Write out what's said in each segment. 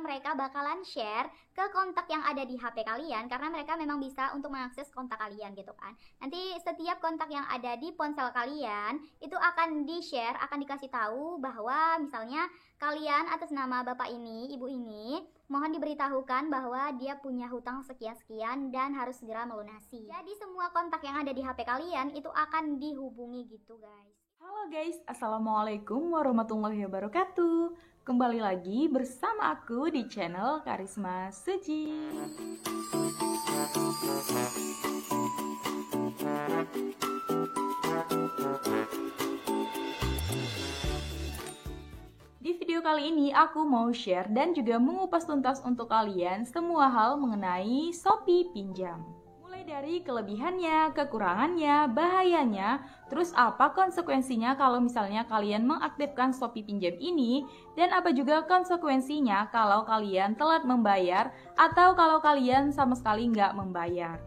yang mereka bakalan share ke kontak yang ada di HP kalian, karena mereka memang bisa untuk mengakses kontak kalian gitu kan. Nanti setiap kontak yang ada di ponsel kalian itu akan di-share, akan dikasih tahu bahwa misalnya kalian atas nama bapak ini, ibu ini, mohon diberitahukan bahwa dia punya hutang sekian-sekian dan harus segera melunasi. Jadi semua kontak yang ada di HP kalian itu akan dihubungi gitu guys. Halo guys, Assalamualaikum warahmatullahi wabarakatuh. Kembali lagi bersama aku di channel Karisma Suji. Di video kali ini aku mau share dan juga mengupas tuntas untuk kalian semua hal mengenai Shopee Pinjam. Dari kelebihannya, kekurangannya, bahayanya, terus apa konsekuensinya kalau misalnya kalian mengaktifkan Shopee Pinjam ini, dan apa juga konsekuensinya kalau kalian telat membayar atau kalau kalian sama sekali nggak membayar.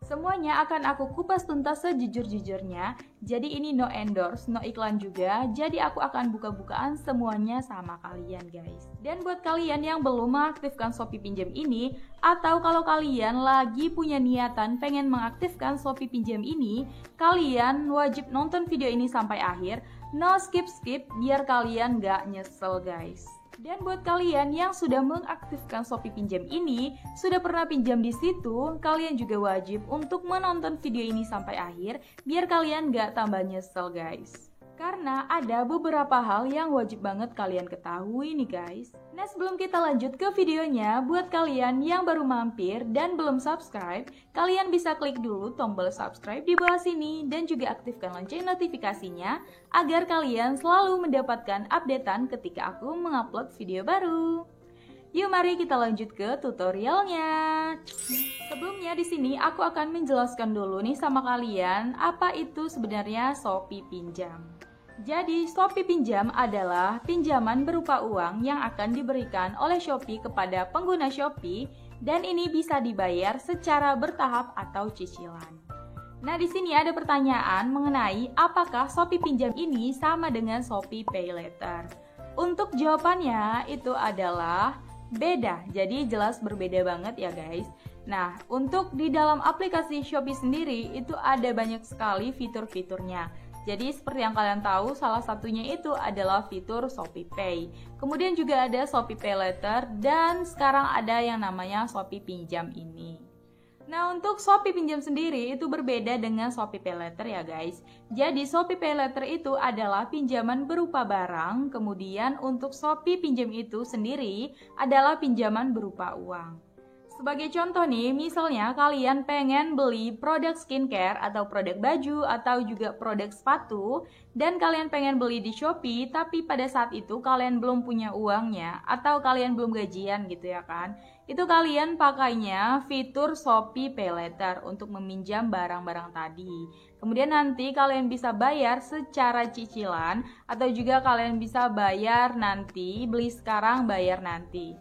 Semuanya akan aku kupas tuntas sejujur-jujurnya, jadi ini no endorse, no iklan juga, jadi aku akan buka-bukaan semuanya sama kalian guys. Dan buat kalian yang belum mengaktifkan Shopee Pinjam ini, atau kalau kalian lagi punya niatan pengen mengaktifkan Shopee Pinjam ini, kalian wajib nonton video ini sampai akhir, no skip-skip, biar kalian gak nyesel guys. Dan buat kalian yang sudah mengaktifkan Shopee Pinjam ini, sudah pernah pinjam di situ, kalian juga wajib untuk menonton video ini sampai akhir, biar kalian gak tambah nyesel guys. Karena ada beberapa hal yang wajib banget kalian ketahui nih guys. Nah sebelum kita lanjut ke videonya, buat kalian yang baru mampir dan belum subscribe, kalian bisa klik dulu tombol subscribe di bawah sini dan juga aktifkan lonceng notifikasinya agar kalian selalu mendapatkan updatean ketika aku mengupload video baru. Yuk mari kita lanjut ke tutorialnya. Sebelumnya di sini aku akan menjelaskan dulu nih sama kalian apa itu sebenarnya Shopee Pinjam. Jadi Shopee Pinjam adalah pinjaman berupa uang yang akan diberikan oleh Shopee kepada pengguna Shopee dan ini bisa dibayar secara bertahap atau cicilan. Nah di sini ada pertanyaan mengenai apakah Shopee Pinjam ini sama dengan Shopee Pay Later. Untuk jawabannya itu adalah beda, jadi jelas berbeda banget ya guys. Nah, untuk di dalam aplikasi Shopee sendiri itu ada banyak sekali fitur-fiturnya. Jadi seperti yang kalian tahu, salah satunya itu adalah fitur Shopee Pay. Kemudian juga ada Shopee Pay Later dan sekarang ada yang namanya Shopee Pinjam ini. Nah, untuk Shopee Pinjam sendiri itu berbeda dengan Shopee Pay Later ya guys. Jadi Shopee Pay Later itu adalah pinjaman berupa barang, kemudian untuk Shopee Pinjam itu sendiri adalah pinjaman berupa uang. Sebagai contoh nih, misalnya kalian pengen beli produk skincare atau produk baju atau juga produk sepatu dan kalian pengen beli di Shopee tapi pada saat itu kalian belum punya uangnya atau kalian belum gajian gitu ya kan. Itu kalian pakainya fitur Shopee Pay Later untuk meminjam barang-barang tadi. Kemudian nanti kalian bisa bayar secara cicilan atau juga kalian bisa bayar nanti, beli sekarang bayar nanti.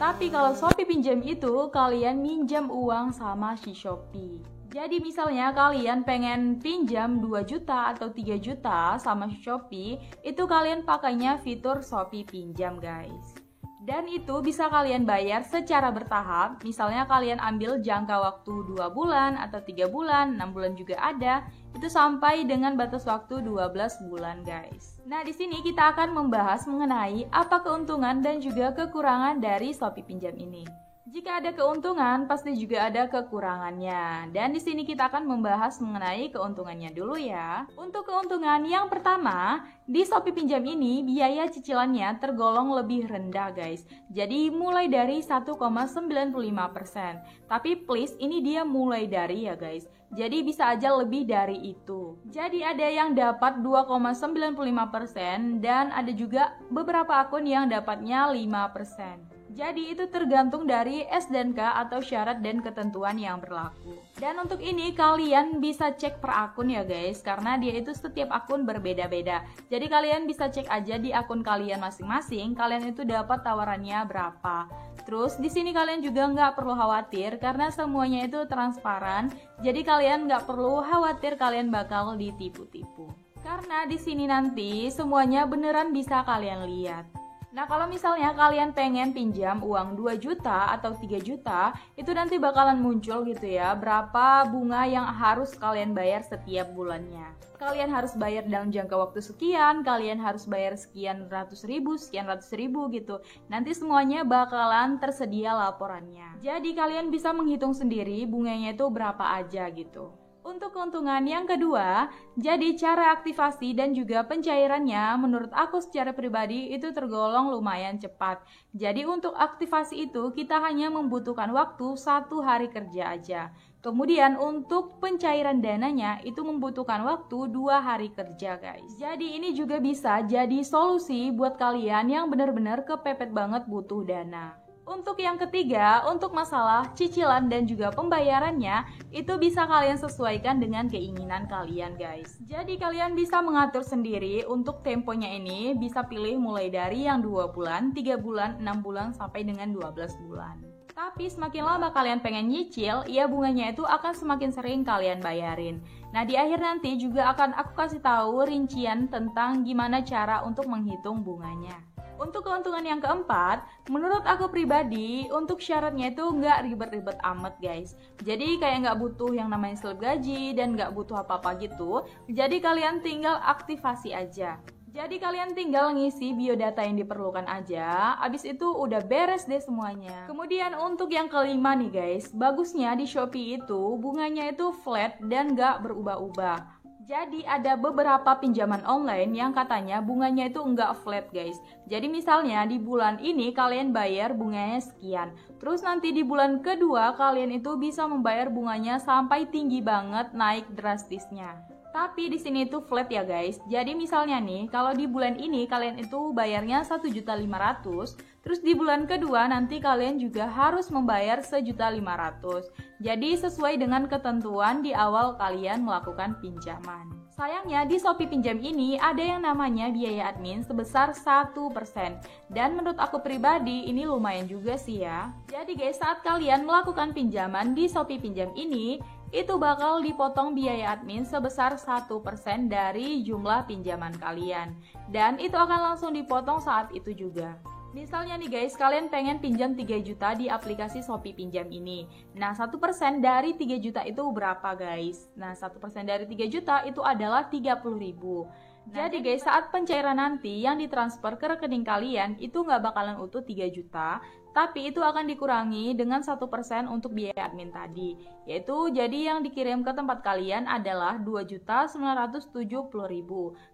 Tapi kalau Shopee Pinjam itu kalian minjam uang sama si Shopee. Jadi misalnya kalian pengen pinjam 2 juta atau 3 juta sama si Shopee, itu kalian pakainya fitur Shopee Pinjam guys. Dan itu bisa kalian bayar secara bertahap, misalnya kalian ambil jangka waktu 2 bulan atau 3 bulan, 6 bulan juga ada, itu sampai dengan batas waktu 12 bulan guys. Nah di sini kita akan membahas mengenai apa keuntungan dan juga kekurangan dari Shopee Pinjam ini. Jika ada keuntungan, pasti juga ada kekurangannya. Dan di sini kita akan membahas mengenai keuntungannya dulu ya. Untuk keuntungan yang pertama, di Shopee Pinjam ini biaya cicilannya tergolong lebih rendah guys. Jadi mulai dari 1,95%. Tapi please ini dia mulai dari ya guys. Jadi bisa aja lebih dari itu. Jadi ada yang dapat 2,95% dan ada juga beberapa akun yang dapatnya 5%. Jadi itu tergantung dari S&K atau syarat dan ketentuan yang berlaku. Dan untuk ini kalian bisa cek per akun ya guys, karena dia itu setiap akun berbeda-beda. Jadi kalian bisa cek aja di akun kalian masing-masing, kalian itu dapat tawarannya berapa. Terus di sini kalian juga nggak perlu khawatir karena semuanya itu transparan. Jadi kalian nggak perlu khawatir kalian bakal ditipu-tipu. Karena di sini nanti semuanya beneran bisa kalian lihat. Nah, kalau misalnya kalian pengen pinjam uang 2 juta atau 3 juta, itu nanti bakalan muncul gitu ya, berapa bunga yang harus kalian bayar setiap bulannya. Kalian harus bayar dalam jangka waktu sekian, kalian harus bayar sekian ratus ribu gitu. Nanti semuanya bakalan tersedia laporannya. Jadi kalian bisa menghitung sendiri bunganya itu berapa aja gitu. Untuk keuntungan yang kedua, jadi cara aktivasi dan juga pencairannya menurut aku secara pribadi itu tergolong lumayan cepat. Jadi untuk aktivasi itu kita hanya membutuhkan waktu 1 hari kerja aja. Kemudian untuk pencairan dananya itu membutuhkan waktu 2 hari kerja guys. Jadi ini juga bisa jadi solusi buat kalian yang benar-benar kepepet banget butuh dana. Untuk yang ketiga, untuk masalah cicilan dan juga pembayarannya, itu bisa kalian sesuaikan dengan keinginan kalian guys. Jadi kalian bisa mengatur sendiri untuk temponya ini, bisa pilih mulai dari yang 2 bulan, 3 bulan, 6 bulan, sampai dengan 12 bulan. Tapi semakin lama kalian pengen nyicil, ya bunganya itu akan semakin sering kalian bayarin. Nah di akhir nanti juga akan aku kasih tahu rincian tentang gimana cara untuk menghitung bunganya. Untuk keuntungan yang keempat, menurut aku pribadi, untuk syaratnya itu nggak ribet-ribet amat guys. Jadi kayak nggak butuh yang namanya slip gaji dan nggak butuh apa-apa gitu. Jadi kalian tinggal aktivasi aja. Jadi kalian tinggal ngisi biodata yang diperlukan aja, abis itu udah beres deh semuanya. Kemudian untuk yang kelima nih guys, bagusnya di Shopee itu bunganya itu flat dan nggak berubah-ubah. Jadi ada beberapa pinjaman online yang katanya bunganya itu enggak flat guys. Jadi misalnya di bulan ini kalian bayar bunganya sekian. Terus nanti di bulan kedua kalian itu bisa membayar bunganya sampai tinggi banget, naik drastisnya. Tapi di sini itu flat ya guys. Jadi misalnya nih, kalau di bulan ini kalian itu bayarnya 1.500.000, terus di bulan kedua nanti kalian juga harus membayar 1.500.000. Jadi sesuai dengan ketentuan di awal kalian melakukan pinjaman. Sayangnya di Shopee Pinjam ini ada yang namanya biaya admin sebesar 1%. Dan menurut aku pribadi ini lumayan juga sih ya. Jadi guys, saat kalian melakukan pinjaman di Shopee Pinjam ini, itu bakal dipotong biaya admin sebesar 1% dari jumlah pinjaman kalian. Dan itu akan langsung dipotong saat itu juga. Misalnya nih guys, kalian pengen pinjam 3 juta di aplikasi Shopee Pinjam ini. Nah, 1% dari 3 juta itu berapa guys? Nah, 1% dari 3 juta itu adalah 30.000. Jadi guys, saat pencairan nanti yang ditransfer ke rekening kalian itu nggak bakalan utuh 3 juta, tapi itu akan dikurangi dengan 1% untuk biaya admin tadi. Yaitu jadi yang dikirim ke tempat kalian adalah 2.970.000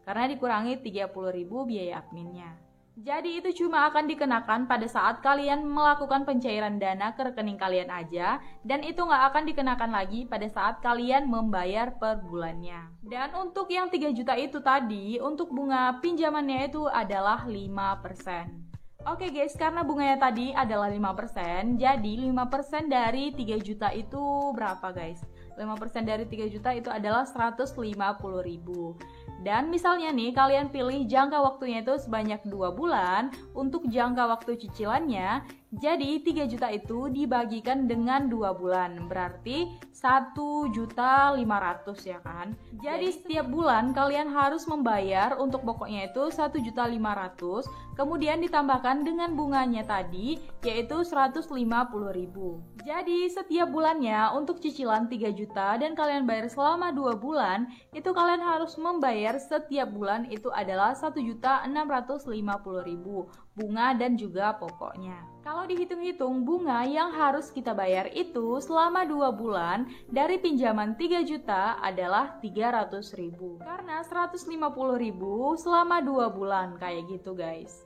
karena dikurangi 30.000 biaya adminnya. Jadi itu cuma akan dikenakan pada saat kalian melakukan pencairan dana ke rekening kalian aja, dan itu nggak akan dikenakan lagi pada saat kalian membayar per bulannya. Dan untuk yang 3 juta itu tadi, untuk bunga pinjamannya itu adalah 5%. Oke guys, karena bunganya tadi adalah 5%, jadi 5% dari 3 juta itu berapa guys? 5% dari 3 juta itu adalah 150.000. Dan misalnya nih kalian pilih jangka waktunya itu sebanyak 2 bulan untuk jangka waktu cicilannya, jadi 3 juta itu dibagikan dengan 2 bulan, berarti 1.500.000 ya kan. Jadi setiap bulan kalian harus membayar untuk pokoknya itu 1.500.000, kemudian ditambahkan dengan bunganya tadi yaitu 150.000. Jadi setiap bulannya untuk cicilan 3 juta dan kalian bayar selama 2 bulan, itu kalian harus membayar setiap bulan itu adalah 1.650.000 bunga dan juga pokoknya. Kalau dihitung-hitung bunga yang harus kita bayar itu selama 2 bulan dari pinjaman 3 juta adalah 300.000. Karena 150.000 selama 2 bulan kayak gitu guys.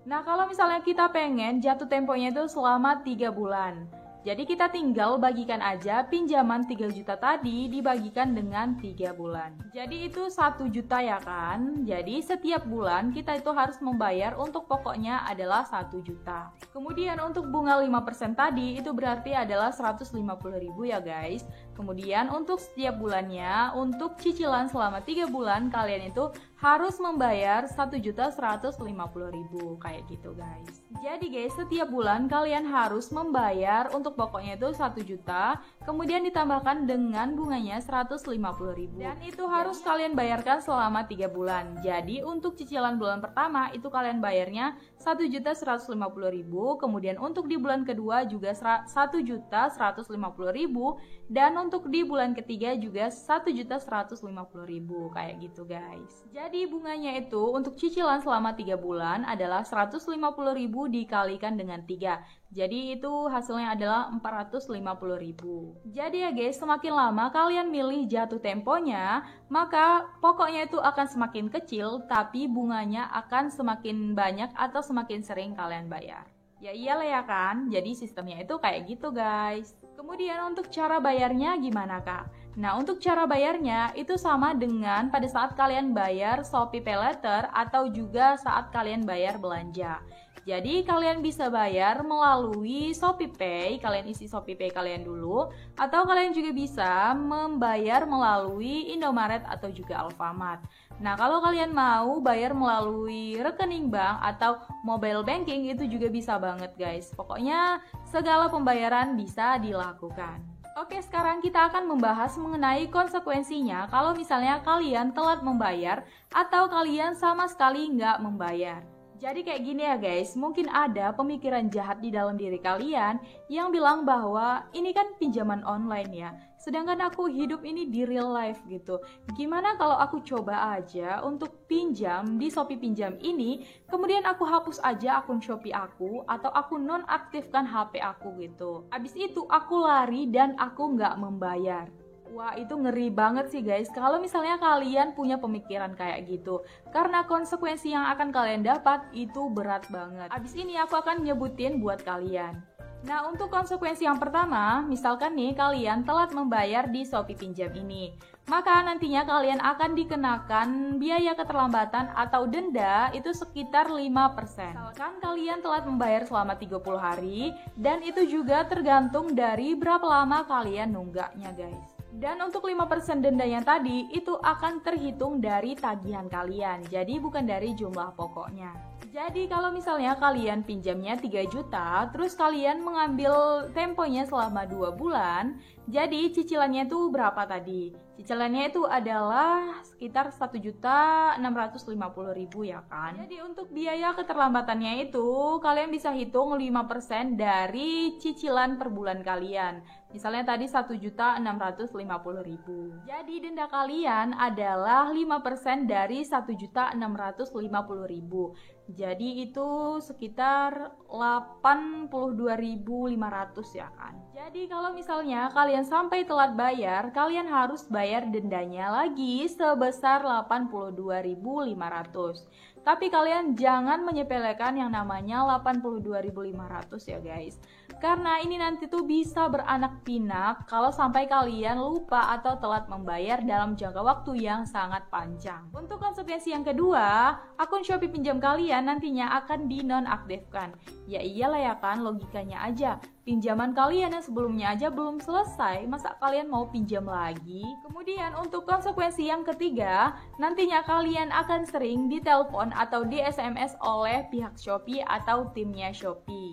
Nah kalau misalnya kita pengen jatuh temponya itu selama 3 bulan. Jadi kita tinggal bagikan aja pinjaman 3 juta tadi dibagikan dengan 3 bulan. Jadi itu 1 juta ya kan. Jadi setiap bulan kita itu harus membayar untuk pokoknya adalah 1 juta. Kemudian untuk bunga 5% tadi itu berarti adalah 150.000 ya guys. Kemudian untuk setiap bulannya, untuk cicilan selama 3 bulan kalian itu harus membayar 1.150.000 kayak gitu guys. Jadi guys, setiap bulan kalian harus membayar untuk pokoknya itu 1 juta, kemudian ditambahkan dengan bunganya 150.000. Dan itu harus kalian bayarkan selama 3 bulan. Jadi untuk cicilan bulan pertama itu kalian bayarnya 1.150.000, kemudian untuk di bulan kedua juga 1.150.000, dan untuk di bulan ketiga juga 1.150.000 kayak gitu guys. Jadi bunganya itu untuk cicilan selama 3 bulan adalah 150.000 dikalikan dengan 3. Jadi itu hasilnya adalah 450.000. Jadi ya guys, semakin lama kalian milih jatuh temponya, maka pokoknya itu akan semakin kecil, tapi bunganya akan semakin banyak atau semakin sering kalian bayar. Ya iyalah ya kan, jadi sistemnya itu kayak gitu guys. Kemudian untuk cara bayarnya gimana kak? Nah untuk cara bayarnya itu sama dengan pada saat kalian bayar Shopee Pay Later atau juga saat kalian bayar belanja. Jadi kalian bisa bayar melalui Shopee Pay, kalian isi Shopee Pay kalian dulu, atau kalian juga bisa membayar melalui Indomaret atau juga Alfamart. Nah kalau kalian mau bayar melalui rekening bank atau mobile banking itu juga bisa banget guys. Pokoknya segala pembayaran bisa dilakukan. Oke, sekarang kita akan membahas mengenai konsekuensinya kalau misalnya kalian telat membayar atau kalian sama sekali nggak membayar. Jadi kayak gini ya guys, mungkin ada pemikiran jahat di dalam diri kalian yang bilang bahwa ini kan pinjaman online ya, sedangkan aku hidup ini di real life gitu. Gimana kalau aku coba aja untuk pinjam di Shopee Pinjam ini, kemudian aku hapus aja akun Shopee aku atau aku nonaktifkan HP aku gitu. Abis itu aku lari dan aku nggak membayar. Wah itu ngeri banget sih guys kalau misalnya kalian punya pemikiran kayak gitu, karena konsekuensi yang akan kalian dapat itu berat banget. Abis ini aku akan nyebutin buat kalian. Nah untuk konsekuensi yang pertama, misalkan nih kalian telat membayar di Shopee Pinjam ini, maka nantinya kalian akan dikenakan biaya keterlambatan atau denda itu sekitar 5%. Misalkan kalian telat membayar selama 30 hari, dan itu juga tergantung dari berapa lama kalian nunggaknya guys. Dan untuk 5% denda yang tadi itu akan terhitung dari tagihan kalian, jadi bukan dari jumlah pokoknya. Jadi kalau misalnya kalian pinjamnya 3 juta, terus kalian mengambil temponya selama 2 bulan, jadi cicilannya itu berapa tadi? Cicilannya itu adalah sekitar 1.650.000 ya kan? Jadi untuk biaya keterlambatannya itu kalian bisa hitung 5% dari cicilan per bulan kalian. Misalnya tadi 1.650.000. Jadi denda kalian adalah 5% dari 1.650.000. Jadi itu sekitar 82.500 ya kan. Jadi kalau misalnya kalian sampai telat bayar, kalian harus bayar dendanya lagi sebesar 82.500. Tapi kalian jangan menyepelekan yang namanya 82.500 ya guys. Karena ini nanti tuh bisa beranak pinak kalau sampai kalian lupa atau telat membayar dalam jangka waktu yang sangat panjang. Untuk konsekuensi yang kedua, akun Shopee Pinjam kalian nantinya akan dinonaktifkan. Ya iyalah ya kan, logikanya aja. Pinjaman kalian yang sebelumnya aja belum selesai, masa kalian mau pinjam lagi? Kemudian untuk konsekuensi yang ketiga, nantinya kalian akan sering ditelepon atau di SMS oleh pihak Shopee atau timnya Shopee.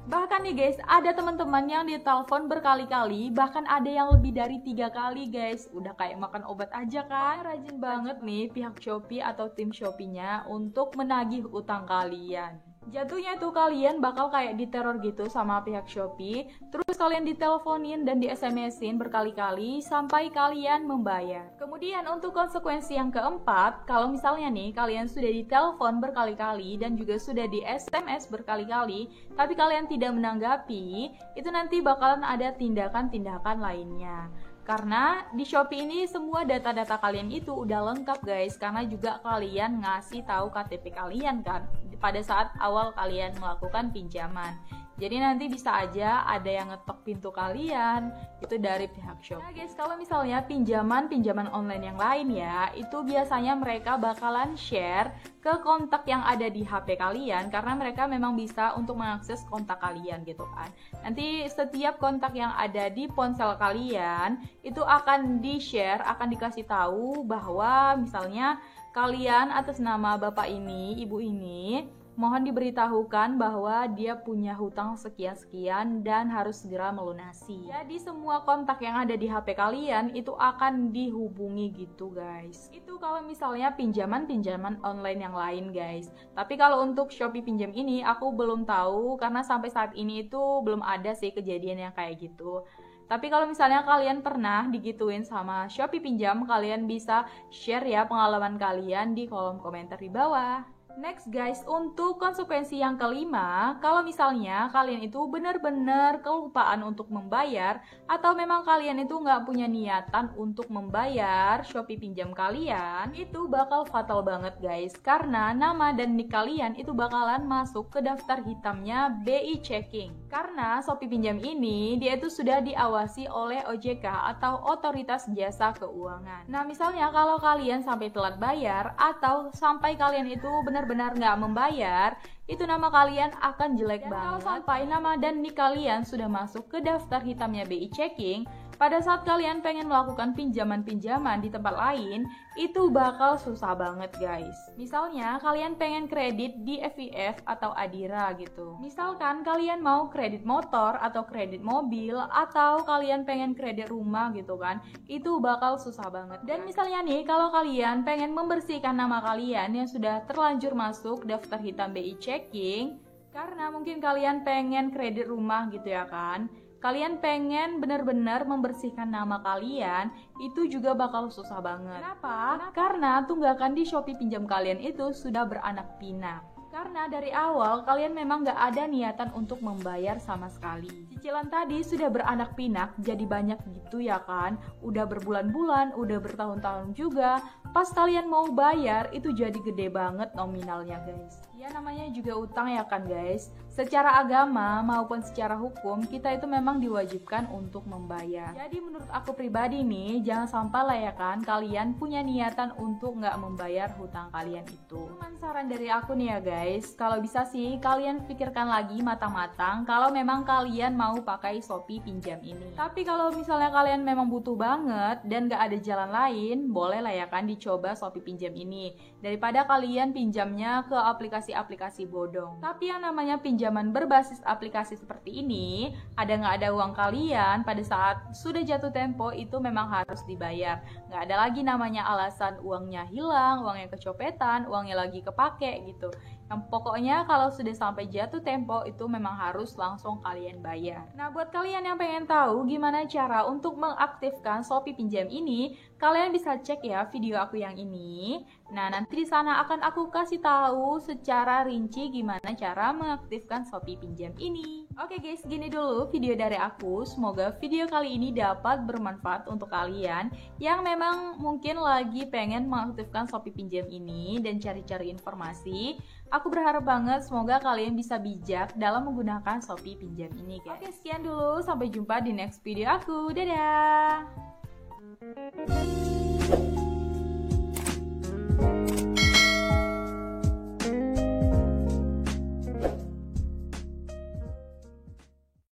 Bahkan nih guys, ada teman-teman yang ditelepon berkali-kali, bahkan ada yang lebih dari 3 kali guys. Udah kayak makan obat aja kan? Rajin banget nih pihak Shopee atau tim Shopee-nya untuk menagih utang kalian. Jatuhnya tuh kalian bakal kayak diteror gitu sama pihak Shopee, terus kalian diteleponin dan di SMS-in berkali-kali sampai kalian membayar. Kemudian untuk konsekuensi yang keempat, kalau misalnya nih kalian sudah ditelepon berkali-kali dan juga sudah di SMS berkali-kali, tapi kalian tidak menanggapi, itu nanti bakalan ada tindakan-tindakan lainnya. Karena di Shopee ini semua data-data kalian itu udah lengkap guys, karena juga kalian ngasih tahu KTP kalian kan pada saat awal kalian melakukan pinjaman. Jadi nanti bisa aja ada yang ngetok pintu kalian, itu dari pihak Shopee. Nah guys, kalau misalnya pinjaman online yang lain ya, itu biasanya mereka bakalan share ke kontak yang ada di HP kalian, karena mereka memang bisa untuk mengakses kontak kalian gitu kan. Nanti setiap kontak yang ada di ponsel kalian itu akan di-share, akan dikasih tahu bahwa misalnya kalian atas nama bapak ini, ibu ini, mohon diberitahukan bahwa dia punya hutang sekian-sekian dan harus segera melunasi. Jadi semua kontak yang ada di HP kalian itu akan dihubungi gitu guys. Itu kalau misalnya pinjaman-pinjaman online yang lain guys. Tapi kalau untuk Shopee pinjam ini aku belum tahu karena sampai saat ini itu belum ada sih kejadian yang kayak gitu. Tapi kalau misalnya kalian pernah digituin sama Shopee pinjam, kalian bisa share ya pengalaman kalian di kolom komentar di bawah. Next guys, untuk konsekuensi yang kelima, kalau misalnya kalian itu benar-benar kelupaan untuk membayar atau memang kalian itu nggak punya niatan untuk membayar Shopee pinjam kalian, itu bakal fatal banget guys, karena nama dan nick kalian itu bakalan masuk ke daftar hitamnya BI Checking. Karena Shopee pinjam ini, dia itu sudah diawasi oleh OJK atau Otoritas Jasa Keuangan. Nah misalnya kalau kalian sampai telat bayar atau sampai kalian itu benar-benar nggak membayar, itu nama kalian akan jelek banget. Kalau sampai nama dan nick kalian sudah masuk ke daftar hitamnya BI Checking, pada saat kalian pengen melakukan pinjaman-pinjaman di tempat lain, itu bakal susah banget guys. Misalnya kalian pengen kredit di FIF atau Adira gitu. Misalkan kalian mau kredit motor atau kredit mobil atau kalian pengen kredit rumah gitu kan, itu bakal susah banget. Dan misalnya nih kalau kalian pengen membersihkan nama kalian yang sudah terlanjur masuk daftar hitam BI Checking, karena mungkin kalian pengen kredit rumah gitu ya kan, kalian pengen benar-benar membersihkan nama kalian, itu juga bakal susah banget. Kenapa? Karena tunggakan di Shopee pinjam kalian itu sudah beranak pinak. Karena dari awal kalian memang gak ada niatan untuk membayar sama sekali. Cicilan tadi sudah beranak pinak, jadi banyak gitu ya kan. Udah berbulan-bulan, udah bertahun-tahun juga. Pas kalian mau bayar, itu jadi gede banget nominalnya guys. Ya namanya juga utang ya kan guys. Secara agama maupun secara hukum, kita itu memang diwajibkan untuk membayar. Jadi menurut aku pribadi nih, jangan sampai lah ya kan kalian punya niatan untuk nggak membayar hutang kalian itu. Cuman saran dari aku nih ya guys, kalau bisa sih kalian pikirkan lagi matang-matang kalau memang kalian mau pakai Shopee pinjam ini. Tapi kalau misalnya kalian memang butuh banget dan nggak ada jalan lain, boleh lah ya kan dicoba Shopee pinjam ini. Daripada kalian pinjamnya ke aplikasi-aplikasi bodong. Tapi yang namanya pinjaman berbasis aplikasi seperti ini, ada nggak ada uang kalian pada saat sudah jatuh tempo itu memang harus dibayar. Nggak ada lagi namanya alasan uangnya hilang, uangnya kecopetan, uangnya lagi kepake gitu. Yang pokoknya kalau sudah sampai jatuh tempo itu memang harus langsung kalian bayar. Nah buat kalian yang pengen tahu gimana cara untuk mengaktifkan Shopee pinjam ini, kalian bisa cek ya video aku yang ini. Nah nanti di sana akan aku kasih tahu secara rinci gimana cara mengaktifkan Shopee pinjam ini. Oke guys, gini dulu video dari aku. Semoga video kali ini dapat bermanfaat untuk kalian yang memang mungkin lagi pengen mengaktifkan Shopee pinjam ini dan cari-cari informasi. Aku berharap banget semoga kalian bisa bijak dalam menggunakan Shopee pinjam ini guys. Oke, sekian dulu. Sampai jumpa di next video aku. Dadah!